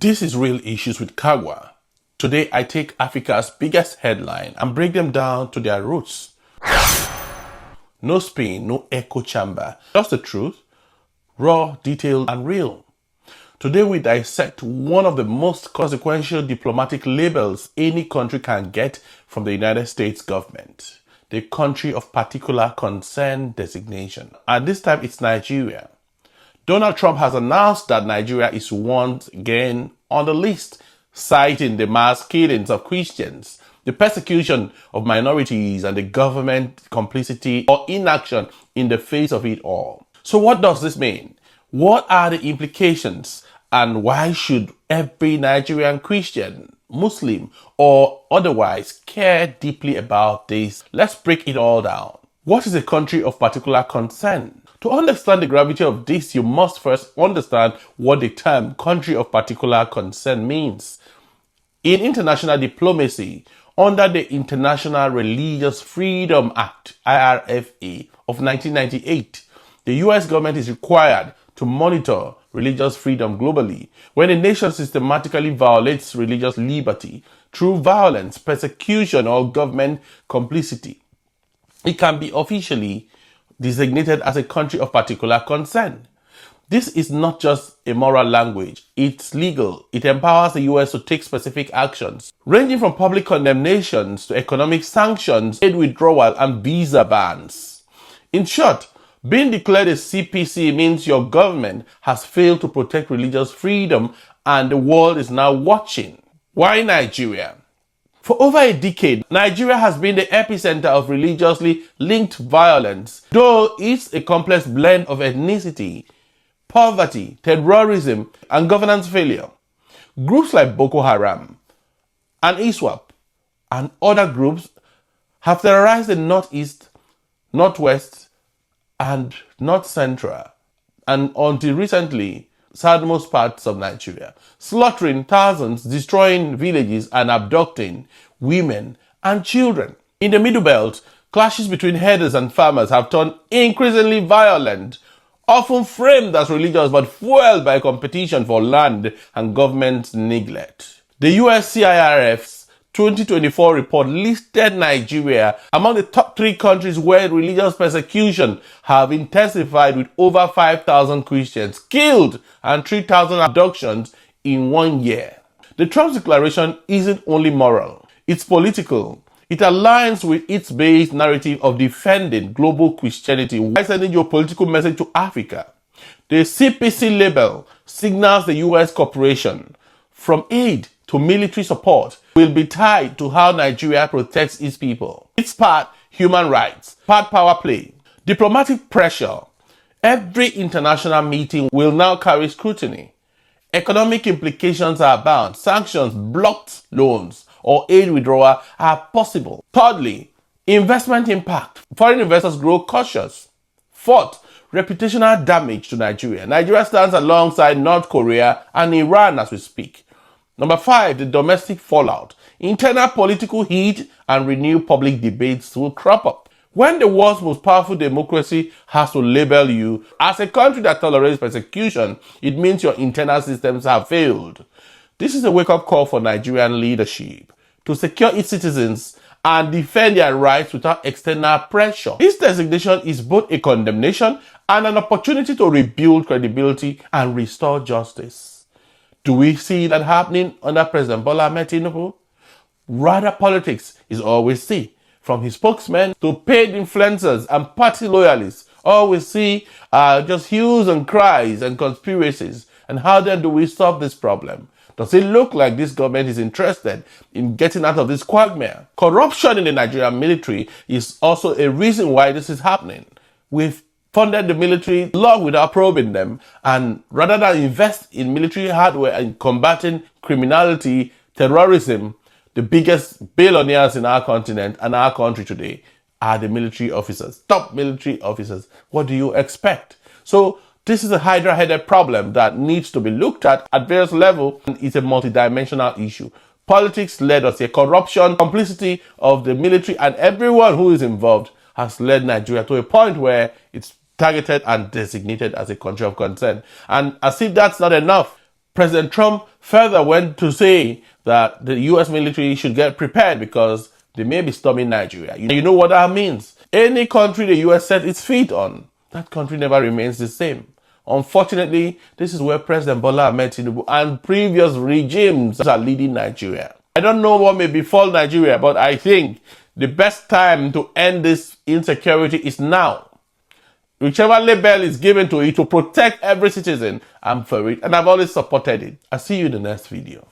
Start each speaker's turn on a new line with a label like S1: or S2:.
S1: This is Real Issues with Kaggwa. Today I take Africa's biggest headline and break them down to their roots. No spin, no echo chamber. Just the truth, raw, detailed, and real. Today we dissect one of the most consequential diplomatic labels any country can get from the United States government. The country of particular concern designation. At this time it's Nigeria. Donald Trump has announced that Nigeria is once again on the list, citing the mass killings of Christians, the persecution of minorities, and the government complicity or inaction in the face of it all. So what does this mean? What are the implications? And why should every Nigerian Christian, Muslim, or otherwise care deeply about this? Let's break it all down. What is a country of particular concern? To understand the gravity of this, you must first understand what the term country of particular concern means. In international diplomacy, under the International Religious Freedom Act, IRFA, of 1998, the US government is required to monitor religious freedom globally when a nation systematically violates religious liberty through violence, persecution, or government complicity. It can be officially designated as a country of particular concern. This is not just a moral language, it's legal. It empowers the US to take specific actions, ranging from public condemnations to economic sanctions, aid withdrawal, and visa bans. In short, being declared a CPC means your government has failed to protect religious freedom and the world is now watching. Why Nigeria? For over a decade, Nigeria has been the epicenter of religiously linked violence, though it's a complex blend of ethnicity, poverty, terrorism, and governance failure. Groups like Boko Haram and ISWAP and other groups have terrorized the Northeast, Northwest, and North Central, and until recently, southernmost parts of Nigeria, slaughtering thousands, destroying villages, and abducting women and children. In the Middle Belt, clashes between herders and farmers have turned increasingly violent, often framed as religious but fueled by competition for land and government neglect. The US CIRF's 2024 report listed Nigeria among the top 3 countries where religious persecution have intensified, with over 5,000 Christians killed and 3,000 abductions in 1 year. The Trump declaration isn't only moral, it's political. It aligns with its base narrative of defending global Christianity while sending your political message to Africa. The CPC label signals the US cooperation, from aid to military support, will be tied to how Nigeria protects its people. Its part, human rights, part power play, diplomatic pressure. Every international meeting will now carry scrutiny. Economic implications are abound. Sanctions, blocked loans, or aid withdrawal are possible. Thirdly, investment impact. Foreign investors grow cautious. Fourth, reputational damage to Nigeria. Nigeria stands alongside North Korea and Iran as we speak. Number 5, the domestic fallout. Internal political heat and renewed public debates will crop up. When the world's most powerful democracy has to label you as a country that tolerates persecution, it means your internal systems have failed. This is a wake-up call for Nigerian leadership to secure its citizens and defend their rights without external pressure. This designation is both a condemnation and an opportunity to rebuild credibility and restore justice. Do we see that happening under President Bola Ahmed Tinubu? Rather, politics is all we see. From his spokesmen to paid influencers and party loyalists, all we see are just hues and cries and conspiracies. And how then do we solve this problem? Does it look like this government is interested in getting out of this quagmire? Corruption in the Nigerian military is also a reason why this is happening. We've funded the military long without probing them, and rather than invest in military hardware and combating criminality, terrorism, the biggest billionaires in our continent and our country today are the military officers, top military officers. What do you expect? So this is a hydra-headed problem that needs to be looked at various levels, and it's a multidimensional issue. Politics led us here. Corruption, complicity of the military, and everyone who is involved has led Nigeria to a point where it's targeted and designated as a country of concern. And as if that's not enough, President Trump further went to say that the US military should get prepared because they may be storming Nigeria. You know what that means? Any country the US set its feet on, that country never remains the same. Unfortunately, this is where President Bola Ahmed Tinubu and previous regimes are leading Nigeria. I don't know what may befall Nigeria, but I think the best time to end this insecurity is now. Whichever label is given to it to protect every citizen, I'm for it, and I've always supported it. I'll see you in the next video.